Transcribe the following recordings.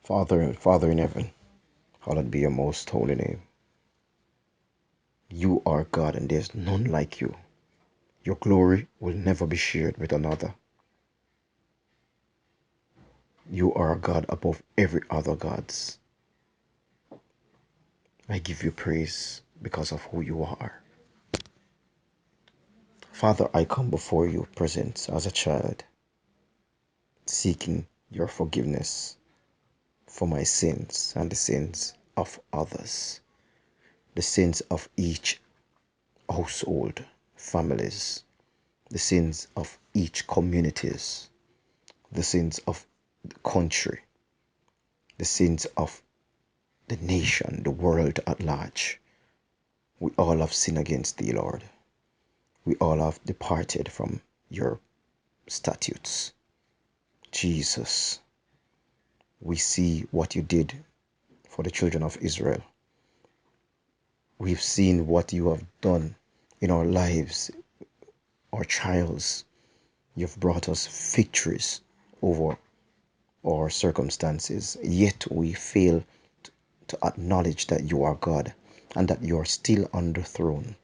Father in heaven, hallowed be your most holy name. You are God and there's none like you. Your glory will never be shared with another. You are a God above every other gods. I give you praise because of who you are. Father, I come before you present as a child, seeking your forgiveness for my sins and the sins of others, the sins of each household, families, the sins of each communities, the sins of the country, the sins of the nation, the world at large. We all have sinned against thee, Lord. We all have departed from your statutes. Jesus, we see what you did for the children of Israel. We've seen what you have done in our lives, our trials. You've brought us victories over our circumstances, yet we fail to acknowledge that you are God and that you are still on the throne.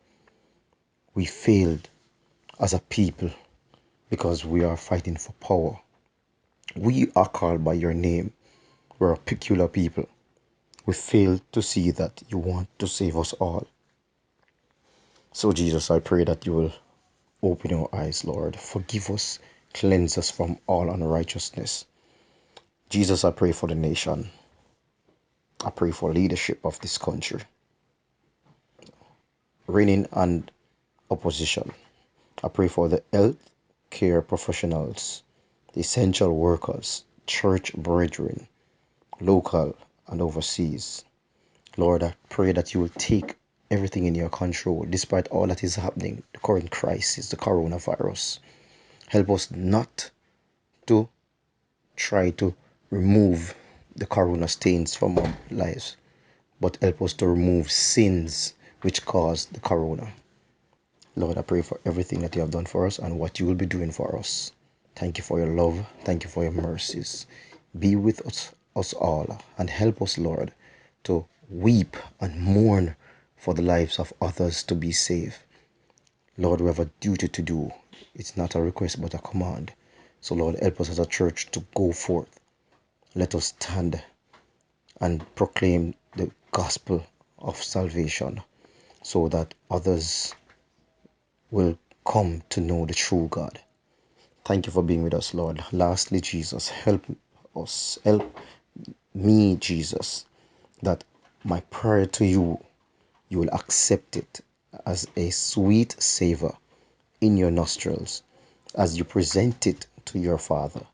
We failed as a people because we are fighting for power. We are called by your name. We're a peculiar people. We fail to see that you want to save us all. So, Jesus, I pray that you will open our eyes, Lord. Forgive us, cleanse us from all unrighteousness. Jesus, I pray for the nation. I pray for leadership of this country, reigning and opposition. I pray for the health care professionals, the essential workers, church brethren, local and overseas. Lord, I pray that you will take everything in your control despite all that is happening, the current crisis, the coronavirus. Help us not to try to remove the corona stains from our lives, but help us to remove sins which caused the corona. Lord, I pray for everything that you have done for us and what you will be doing for us. Thank you for your love. Thank you for your mercies. Be with us all, and help us, Lord, to weep and mourn for the lives of others to be saved. Lord, we have a duty to do. It's not a request but a command. So, Lord, help us as a church to go forth. Let us stand and proclaim the gospel of salvation so that others will come to know the true God. Thank you for being with us, Lord. Lastly, Jesus, help us. Help me, Jesus, that my prayer to you, you will accept it as a sweet savor in your nostrils as you present it to your Father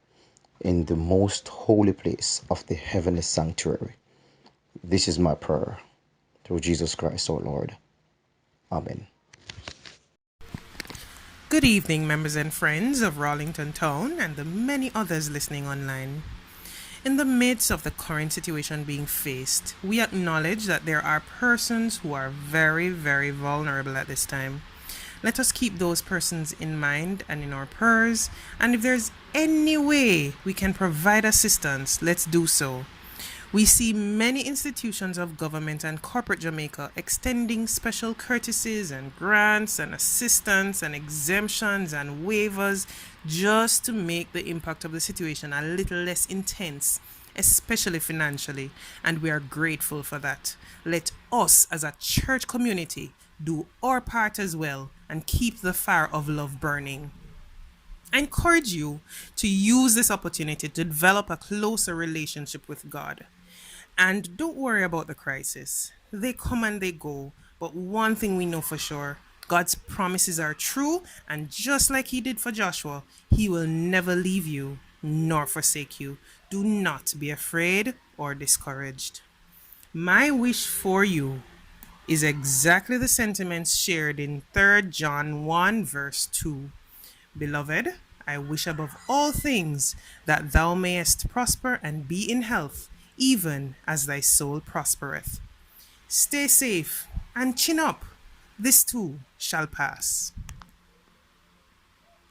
in the most holy place of the heavenly sanctuary. This is my prayer through Jesus Christ, our Lord. Amen. Good evening, members and friends of Rollington Town and the many others listening online. In the midst of the current situation being faced, we acknowledge that there are persons who are very, very vulnerable at this time. Let us keep those persons in mind and in our prayers, and if there's any way we can provide assistance, let's do so. We see many institutions of government and corporate Jamaica extending special courtesies and grants and assistance and exemptions and waivers just to make the impact of the situation a little less intense, especially financially, and we are grateful for that. Let us as a church community do our part as well and keep the fire of love burning. I encourage you to use this opportunity to develop a closer relationship with God. And don't worry about the crisis. They come and they go. But one thing we know for sure, God's promises are true. And just like He did for Joshua, He will never leave you nor forsake you. Do not be afraid or discouraged. My wish for you is exactly the sentiments shared in 3 John 1, verse 2. Beloved, I wish above all things that thou mayest prosper and be in health, even as thy soul prospereth. Stay safe and chin up. This too shall pass.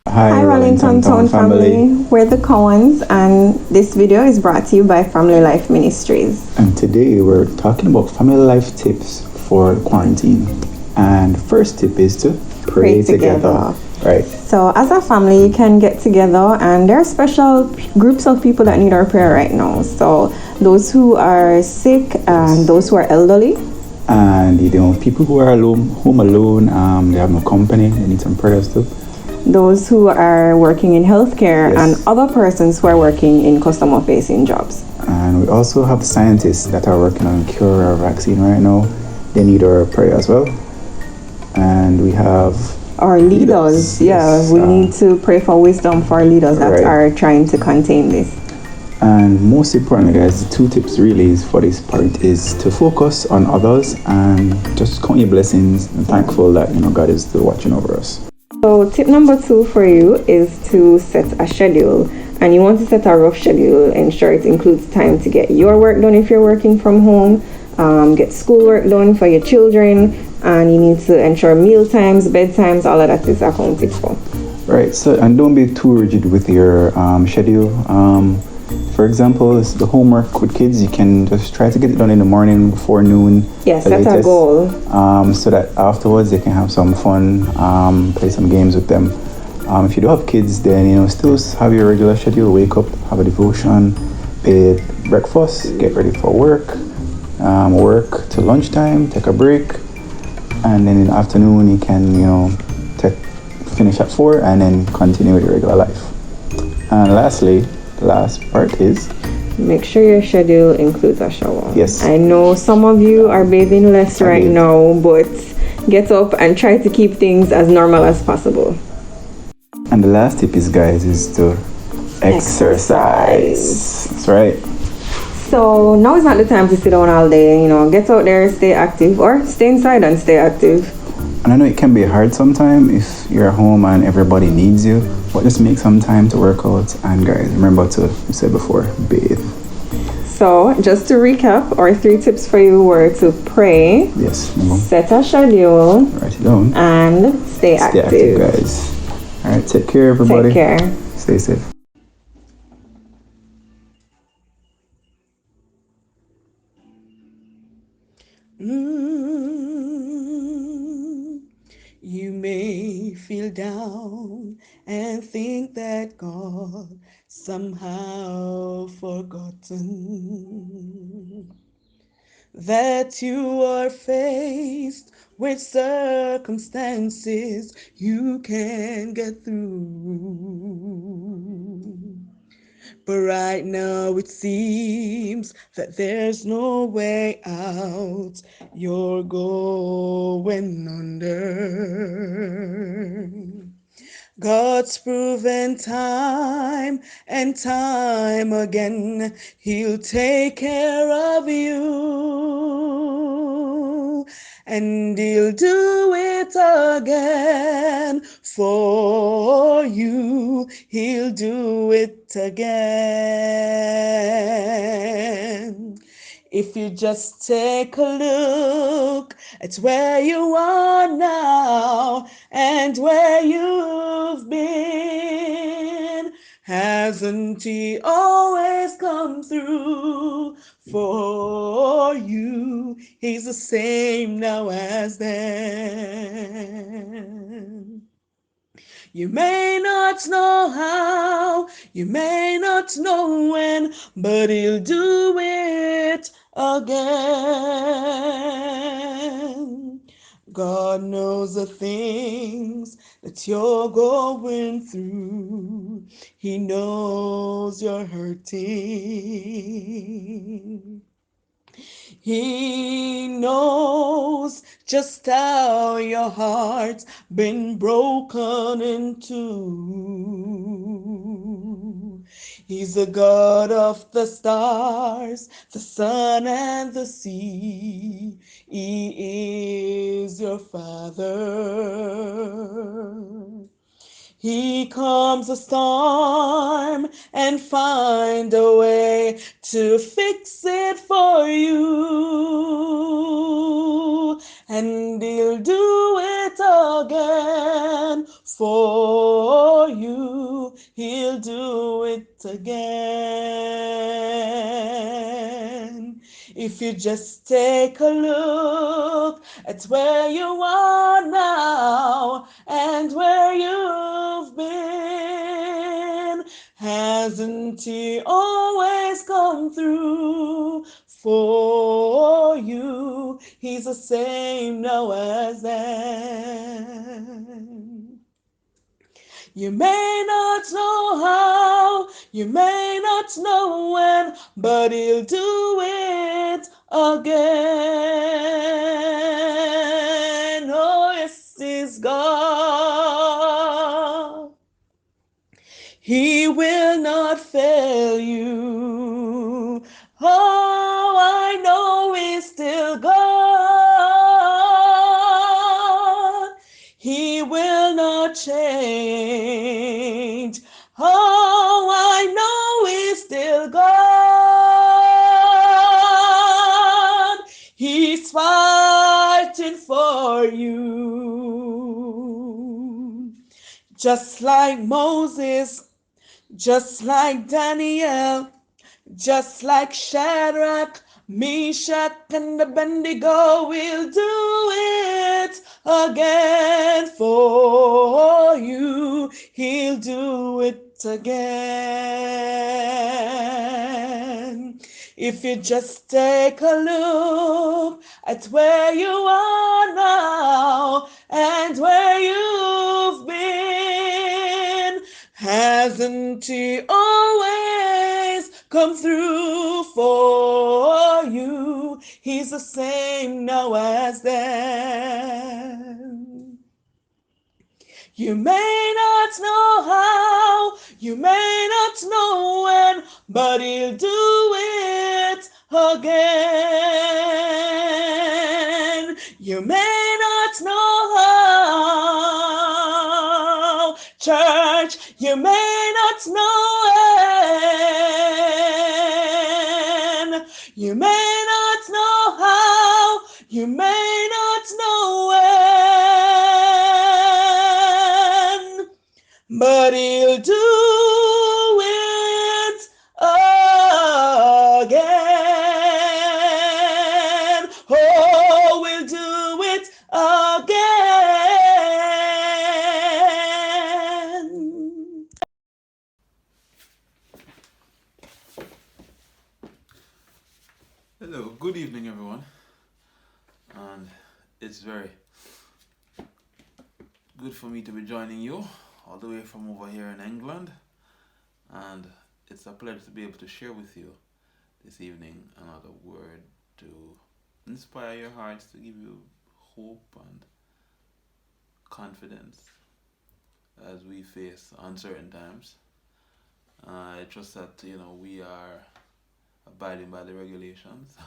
Hi, Rollington Rollington Town Town family. family. We're the Cowans, and this video is brought to you by Family Life Ministries. And today we're talking about family life tips for quarantine. And first tip is to pray together. Right. So, as a family, you can get together, and there are special groups of people that need our prayer right now. So, those who are sick and those who are elderly. And people who are alone, home alone, they have no company, they need some prayers too. Those who are working in healthcare, Yes. and other persons who are working in customer facing jobs. And we also have scientists that are working on a cure or vaccine right now. They need our prayer as well. And we have Our leaders, Yes, we need to pray for wisdom for our leaders that right. are trying to contain this. And most importantly, guys, the two tips really is for this part is to focus on others and just count your blessings and thankful that God is still watching over us. So, tip number 2 for you is to set a schedule. And you want to set a rough schedule, ensure it includes time to get your work done if you're working from home, get schoolwork done for your children, and you need to ensure meal times, bedtimes, all of that is accounted for. Right, so and don't be too rigid with your schedule. For example, the homework with kids, you can just try to get it done in the morning before noon. Yes, that's a goal. So that afterwards they can have some fun, play some games with them. If you do have kids, then still have your regular schedule. Wake up, have a devotion, pay breakfast, get ready for work, work to lunchtime, take a break, and then in the afternoon you can finish at 4 and then continue with your regular life. And lastly, the last part is make sure your schedule includes a shower. Yes. I know some of you are bathing less right now, but get up and try to keep things as normal as possible. And the last tip is, guys, is to exercise. That's right. So now is not the time to sit down all day. Get out there, stay active, or stay inside and stay active. And I know it can be hard sometimes if you're home and everybody needs you, but just make some time to work out. And guys, remember to, you said before, bathe. So just to recap, our 3 tips for you were to pray, Yes, set a schedule, write it down, and stay active. Stay active, guys. All right, take care, everybody. Take care. Stay safe. You may feel down and think that God somehow forgotten, that you are faced with circumstances you can't get through. But right now it seems that there's no way out. You're going under. God's proven time and time again, He'll take care of you. And He'll do it again for you. He'll do it again. If you just take a look at where you are now and where you've been, hasn't He always come through for you? He's the same now as then. You may not know how, you may not know when, but He'll do it again. God knows the things that you're going through. He knows you're hurting. He knows just how your heart's been broken into. He's the God of the stars, the sun and the sea. He is your Father. He calms a storm and find a way to fix it for you. And He'll do it again for you. He'll do it again. If you just take a look at where you are now and where you've been, hasn't he always come through for you? He's the same now as then. You may not know how, you may not know when, but he'll do it again. Oh, yes, he's God. He will not fail you. Oh, I know he's still God. He will not change. Oh, I know he's still God. He's fighting for you. Just like Moses, just like Daniel, just like Shadrach, Meshach, and Abednego, will do it again for you. He'll do it again. If you just take a look at where you are now and where you've been, hasn't he always come through for you? He's the same now as then. You may not know how, you may not know when, but he'll do it again. You may not know how, church, you may not know when. You may not know how, you may not know when, but he'll do it again. Oh, we'll do it again. Hello, good evening, everyone. And it's very good for me to be joining you all the way from over here in England. And it's a pleasure to be able to share with you this evening another word to inspire your hearts, to give you hope and confidence as we face uncertain times. I trust that we are abiding by the regulations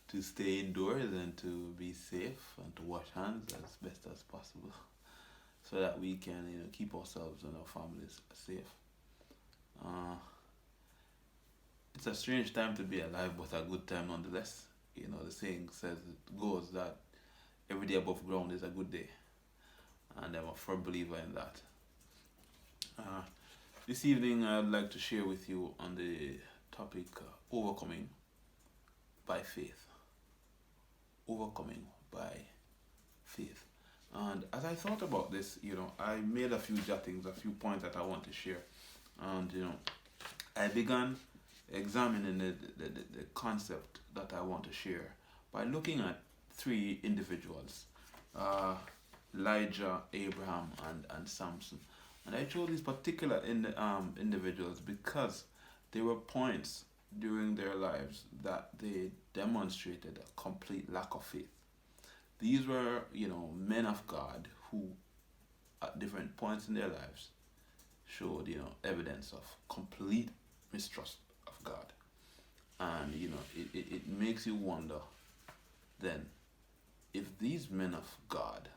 to stay indoors and to be safe and to wash hands as best as possible so that we can keep ourselves and our families safe. Uh, it's a strange time to be alive, but a good time nonetheless. The saying goes that every day above ground is a good day, and I'm a firm believer in that. Uh, this evening, I'd like to share with you on the topic overcoming by faith. Overcoming by faith. And as I thought about this, I made a few jottings, a few points that I want to share. And, I began examining the concept that I want to share by looking at three individuals, Elijah, Abraham, and Samson. And I chose these particular individuals because there were points during their lives that they demonstrated a complete lack of faith. These were, men of God who, at different points in their lives, showed, evidence of complete mistrust of God. And, it makes you wonder then, if these men of God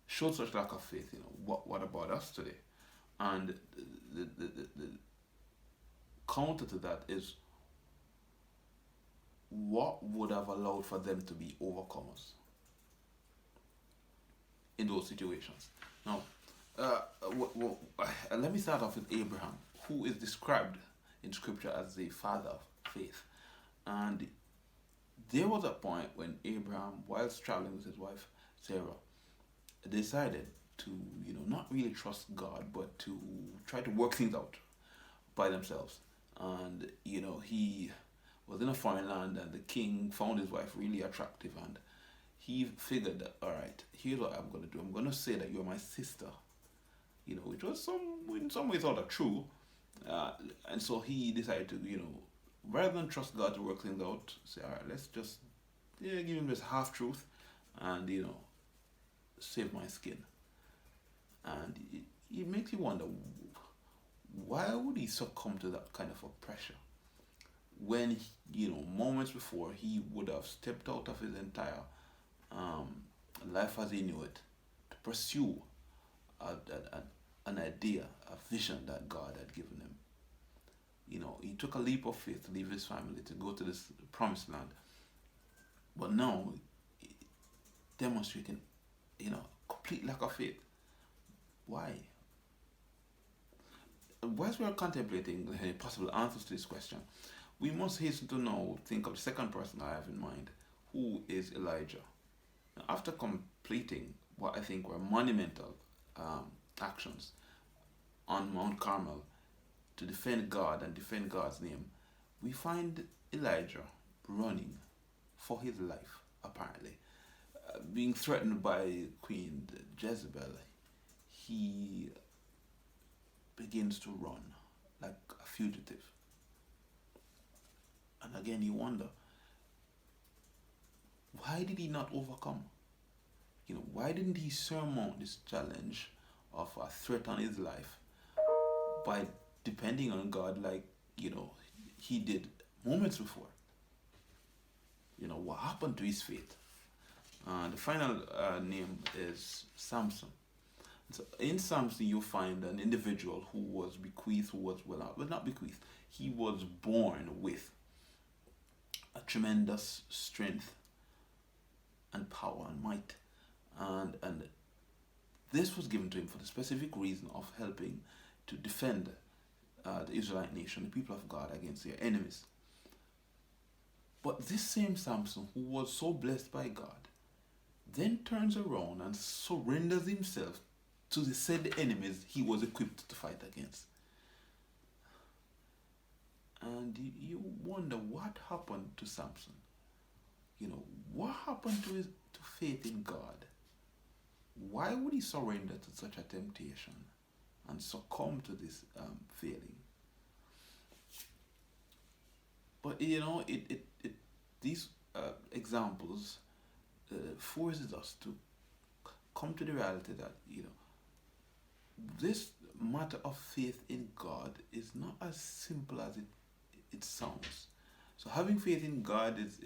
showed such lack of faith, what about us today? And the counter to that is, what would have allowed for them to be overcomers in those situations? Now, Let me start off with Abraham, who is described in Scripture as the father of faith. And there was a point when Abraham, whilst traveling with his wife Sarah, decided to, not really trust God, but to try to work things out by themselves. And he was in a foreign land, and the king found his wife really attractive, and he figured that, all right, here's what I'm gonna do. I'm gonna say that you're my sister, which was in some ways sort of true. Uh, and so he decided to, rather than trust God to work things out, say, all right, let's just give him this half truth, and save my skin. And it makes you wonder, why would he succumb to that kind of a pressure when moments before he would have stepped out of his entire um, life as he knew it to pursue an idea, a vision that God had given him. He took a leap of faith to leave his family to go to this promised land, but now demonstrating complete lack of faith. Why? Whilst we are contemplating the possible answers to this question, we must hasten to now think of the second person I have in mind, who is Elijah. Now, after completing what I think were monumental actions on Mount Carmel to defend God and defend God's name, we find Elijah running for his life, apparently. Being threatened by Queen Jezebel, he begins to run like a fugitive. And again, you wonder, why did he not overcome? Why didn't he surmount this challenge of a threat on his life by depending on God like, he did moments before? What happened to his faith? The final name is Samson. So in Samson, you find an individual who was bequeathed, not bequeathed, he was born with a tremendous strength and power and might. And this was given to him for the specific reason of helping to defend the Israelite nation, the people of God, against their enemies. But this same Samson, who was so blessed by God, then turns around and surrenders himself to the said enemies he was equipped to fight against. And you wonder what happened to Samson. What happened to faith in God? Why would he surrender to such a temptation and succumb to this failing? But these examples forces us to come to the reality that this matter of faith in God is not as simple as it sounds. So having faith in God is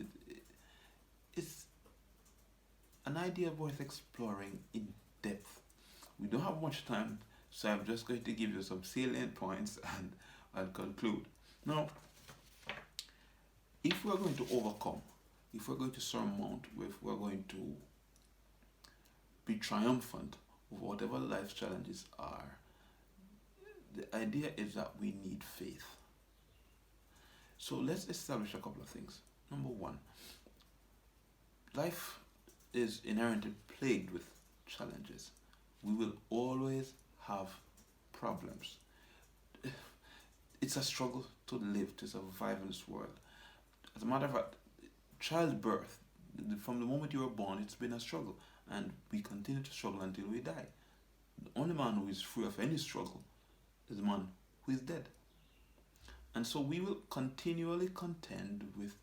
an idea worth exploring in depth. We don't have much time, so I'm just going to give you some salient points and conclude. Now, if we're going to overcome, if we're going to surmount, if we're going to be triumphant over whatever life's challenges are, the idea is that we need faith. So let's establish a couple of things. Number one, life is inherently plagued with challenges. We will always have problems. It's a struggle to live, to survive in this world. As a matter of fact, childbirth, from the moment you were born, it's been a struggle, and we continue to struggle until we die. The only man who is free of any struggle is the man who is dead. And so we will continually contend with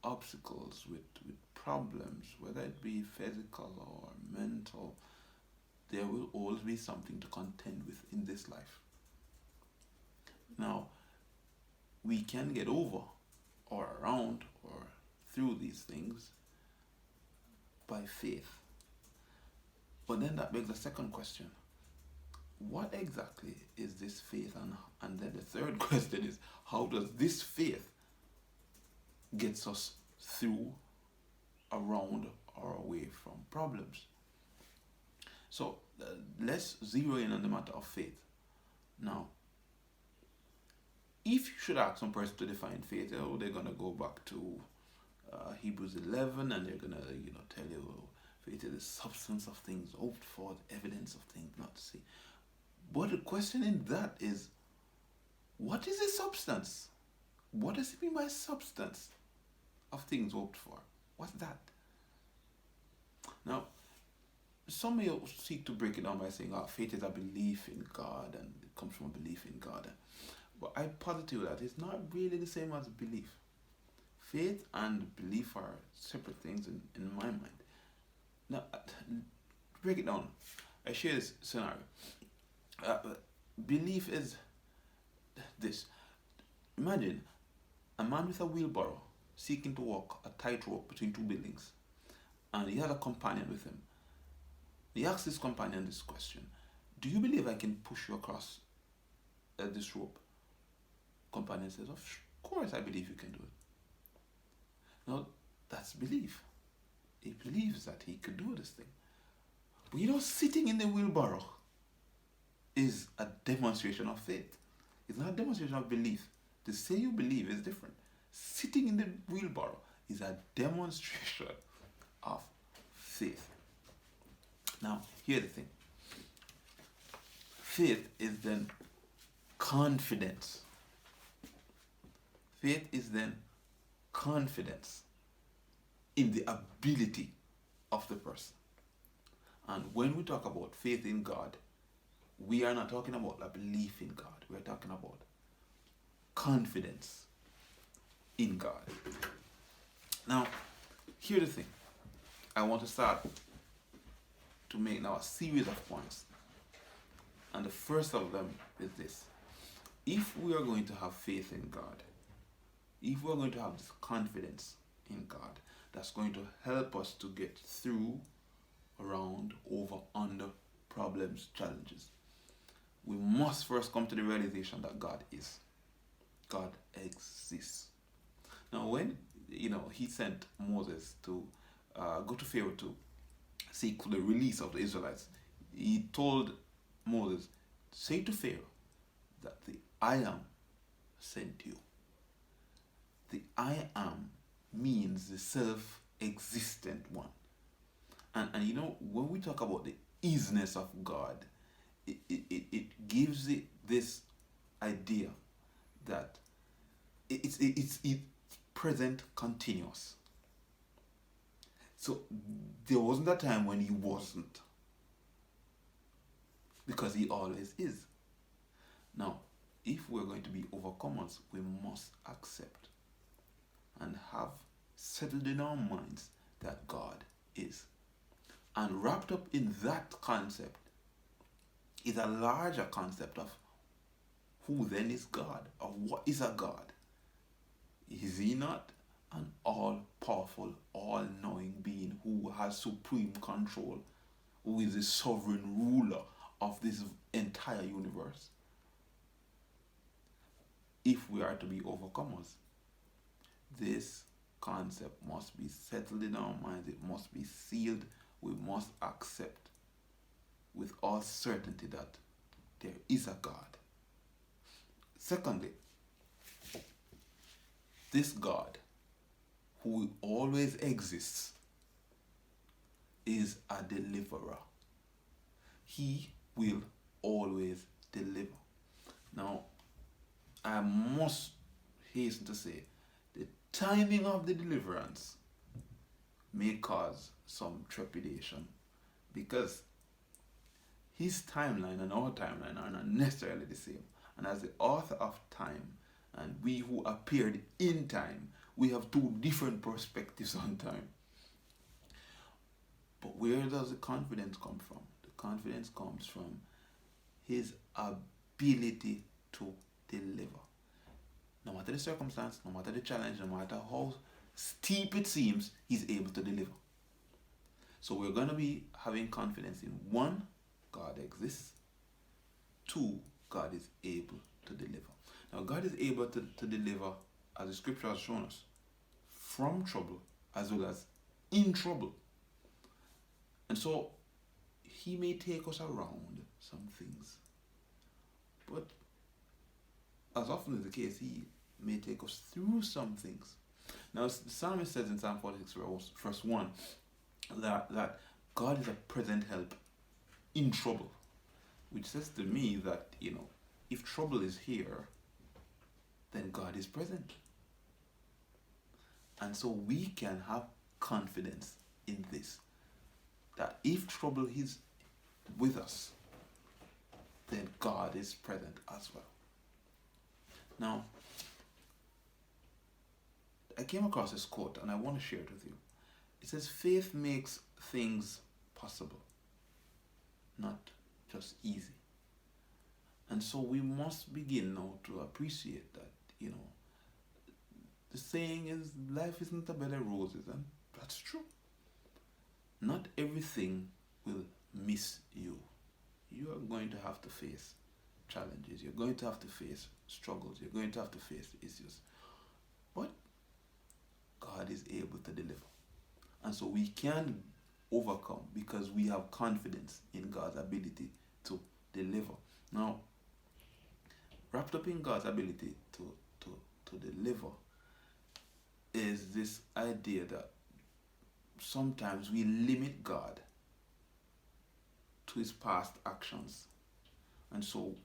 obstacles, with problems, whether it be physical or mental. There will always be something to contend with in this life. Now, we can get over or around or through these things by faith. But then that begs the second question. What exactly is this faith? And then the third question is, how does this faith gets us through, around, or away from problems? So let's zero in on the matter of faith. Now, if you should ask some person to define faith, they're gonna go back to Hebrews 11, and they're gonna tell you, faith is the substance of things hoped for, the evidence of things not seen. But the question in that is, what is a substance? What does it mean by substance of things hoped for? What's that? Now, some may seek to break it down by saying, faith is a belief in God, and it comes from a belief in God. But I posit to you that it's not really the same as belief. Faith and belief are separate things in my mind. Now, to break it down, I share this scenario. Belief is this. Imagine a man with a wheelbarrow seeking to walk a tightrope between two buildings, and he had a companion with him. He asked his companion this question: do you believe I can push you across this rope? Companion says, of course I believe you can do it. Now, that's belief. He believes that he could do this thing. But sitting in the wheelbarrow is a demonstration of faith. It's not a demonstration of belief. To say you believe is different. Sitting in the wheelbarrow is a demonstration of faith. Now, here's the thing. Faith is then confidence. Faith is then confidence in the ability of the person. And when we talk about faith in God, we are not talking about a belief in God. We are talking about confidence in God. Now, here's the thing. I want to start to make now a series of points. And the first of them is this. If we are going to have faith in God, if we're going to have this confidence in God, that's going to help us to get through, around, over, under problems, challenges, we must first come to the realization that God is. God exists. Now, when he sent Moses to go to Pharaoh to seek the release of the Israelites, he told Moses, say to Pharaoh that the I am sent you. The I am means the self-existent one. And when we talk about the isness of God, it gives it this idea that it's present continuous. So there wasn't a time when he wasn't, because he always is. Now, if we're going to be overcomers, we must accept and have settled in our minds that God is. And wrapped up in that concept is a larger concept of who then is God, or what is a God. Is he not an all-powerful, all-knowing being who has supreme control, who is the sovereign ruler of this entire universe? If we are to be overcomers, this concept must be settled in our minds. It must be sealed. We must accept with all certainty that there is a God. Secondly, this God, who always exists, is a deliverer. He will always deliver. Now, I must hasten to say, the timing of the deliverance may cause some trepidation, because his timeline and our timeline are not necessarily the same. And as the author of time, and we who appeared in time, we have two different perspectives on time. But where does the confidence come from? The confidence comes from his ability to deliver. No matter the circumstance, no matter the challenge, no matter how steep it seems, he's able to deliver. So we're going to be having confidence in one, God exists. Two, God is able to deliver. Now, God is able to deliver, as the scripture has shown us, from trouble as well as in trouble. And so he may take us around some things, but as often is the case, he may take us through some things. Now, the psalmist says in Psalm 46, verse 1, that God is a present help in trouble, which says to me that, if trouble is here, then God is present. And so we can have confidence in this, that if trouble is with us, then God is present as well. Now, I came across this quote and I want to share it with you. It says, faith makes things possible, not just easy. And so we must begin now to appreciate that, the saying is, life isn't a bed of roses, and that's true. Not everything will miss you. You are going to have to face challenges. You're going to have to face struggles. You're going to have to face issues. But God is able to deliver. And so we can overcome because we have confidence in God's ability to deliver. Now, wrapped up in God's ability to deliver is this idea that sometimes we limit God to his past actions. And so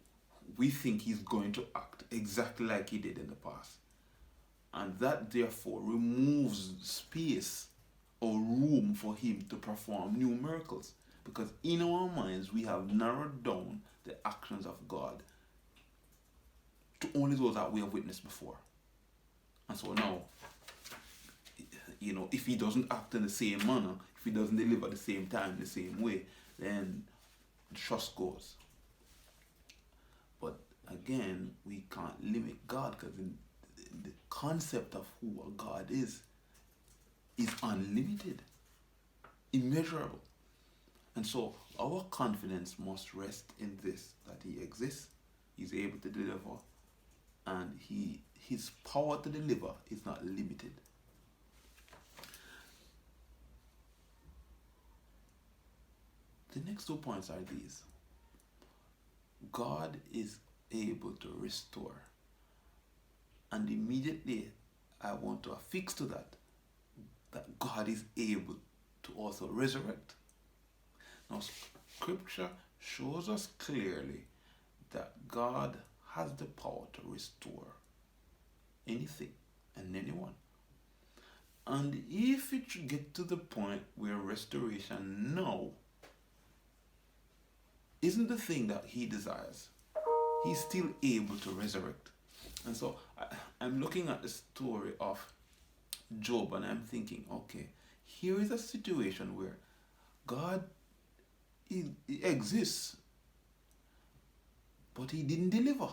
we think he's going to act exactly like he did in the past. And that therefore removes space or room for him to perform new miracles. Because in our minds we have narrowed down the actions of God to only those that we have witnessed before. And so now, if he doesn't act in the same manner, if he doesn't deliver the same time, the same way, then the trust goes. But again, we can't limit God, because the concept of who a God is unlimited, immeasurable. And so our confidence must rest in this, that he exists, he's able to deliver, and his power to deliver is not limited. The next 2 points are these. God is able to restore. And immediately I want to affix to that God is able to also resurrect. Now, scripture shows us clearly that God has the power to restore anything and anyone. And if it should get to the point where restoration now isn't the thing that he desires, he's still able to resurrect. And so I'm looking at the story of Job and I'm thinking, okay, here is a situation where God he exists, but he didn't deliver.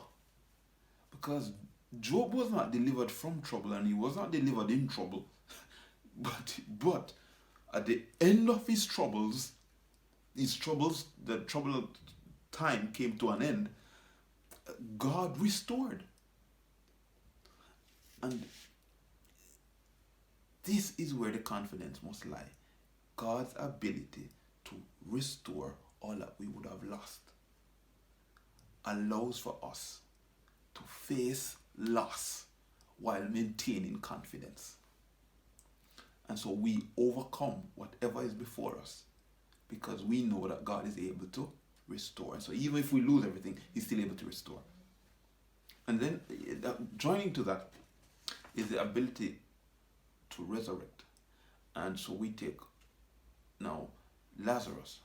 Because Job was not delivered from trouble and he was not delivered in trouble. But at the end of his troubles, the troubled time came to an end, God restored. And this is where the confidence must lie. God's ability to restore all that we would have lost allows for us to face loss while maintaining confidence. And so we overcome whatever is before us because we know that God is able to restore. And so even if we lose everything, he's still able to restore. And then joining to that is the ability to resurrect. And so we take now Lazarus.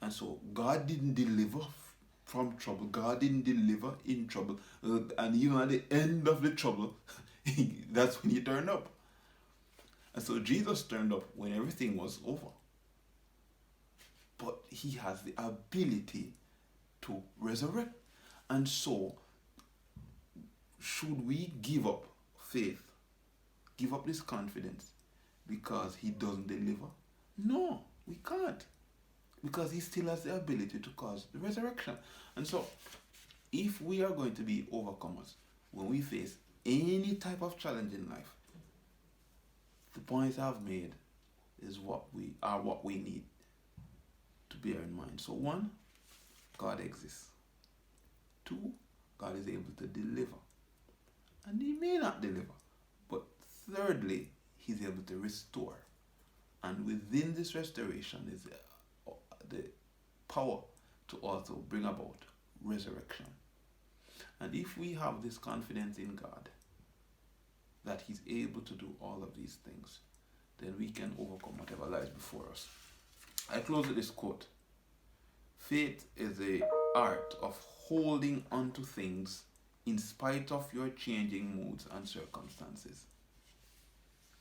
And so God didn't deliver from trouble. God didn't deliver in trouble. And even at the end of the trouble, that's when he turned up. And so Jesus turned up when everything was over. But he has the ability to resurrect. And so, should we give up faith, give up this confidence because he doesn't deliver? No, we can't. Because he still has the ability to cause the resurrection. And so, if we are going to be overcomers when we face any type of challenge in life, the points I've made is what we need to bear in mind. So, one, God exists. Two, God is able to deliver. And he may not deliver. But thirdly, he's able to restore. And within this restoration is the power to also bring about resurrection. And if we have this confidence in God that he's able to do all of these things, then we can overcome whatever lies before us. I close with this quote. Faith is the art of holding on to things in spite of your changing moods and circumstances.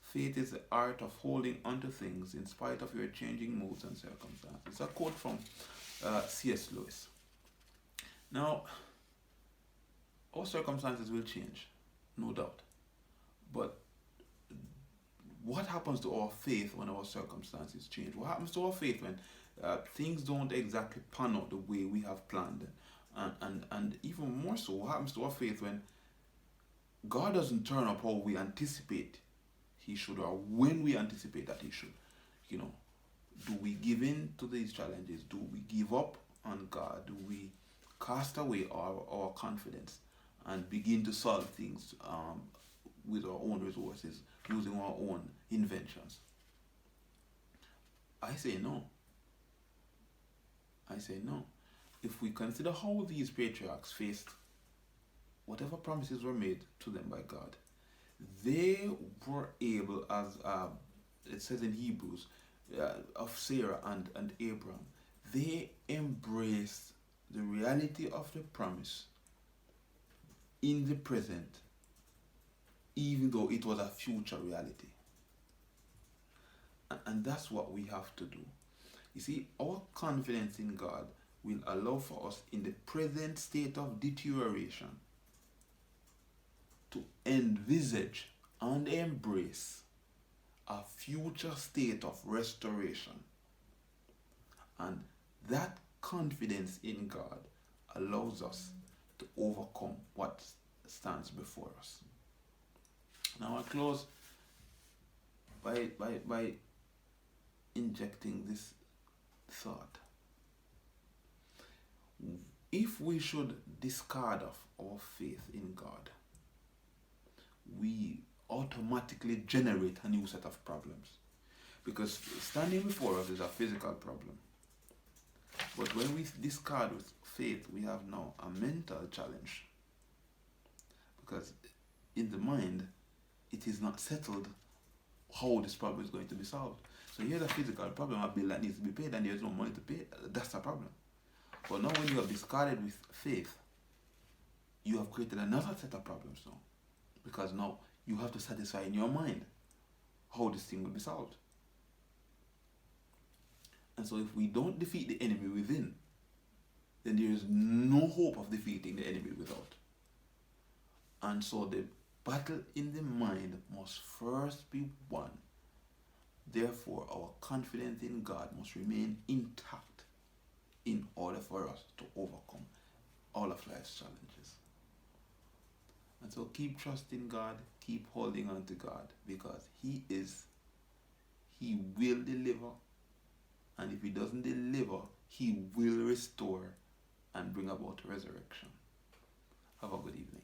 Faith is the art of holding on to things in spite of your changing moods and circumstances. It's a quote from C.S. Lewis. Now, our circumstances will change, no doubt. But what happens to our faith when our circumstances change? What happens to our faith when things don't exactly pan out the way we have planned? And even more so, what happens to our faith when God doesn't turn up how we anticipate he should, or when we anticipate that he should? You know, do we give in to these challenges? Do we give up on God? Do we cast away our confidence and begin to solve things with our own resources, using our own inventions? I say no. I say no. If we consider how these patriarchs faced whatever promises were made to them by God, they were able, as it says in Hebrews, of Sarah and Abraham, they embraced the reality of the promise in the present, even though it was a future reality. And that's what we have to do. You see, our confidence in God will allow for us in the present state of deterioration to envisage and embrace a future state of restoration. And that confidence in God allows us to overcome what stands before us. Now I close by injecting this thought. If we should discard of our faith in God, we automatically generate a new set of problems. Because standing before us is a physical problem. But when we discard with faith, we have now a mental challenge. Because in the mind, it is not settled how this problem is going to be solved. So here's a physical problem, a bill that needs to be paid, and there's no money to pay. That's a problem. But now when you have discarded with faith, you have created another set of problems now. Because now you have to satisfy in your mind how this thing will be solved. And so if we don't defeat the enemy within, then there is no hope of defeating the enemy without. And so the battle in the mind must first be won. Therefore, our confidence in God must remain intact in order for us to overcome all of life's challenges. And so keep trusting God, keep holding on to God, because He will deliver. And if He doesn't deliver, He will restore and bring about resurrection. Have a good evening.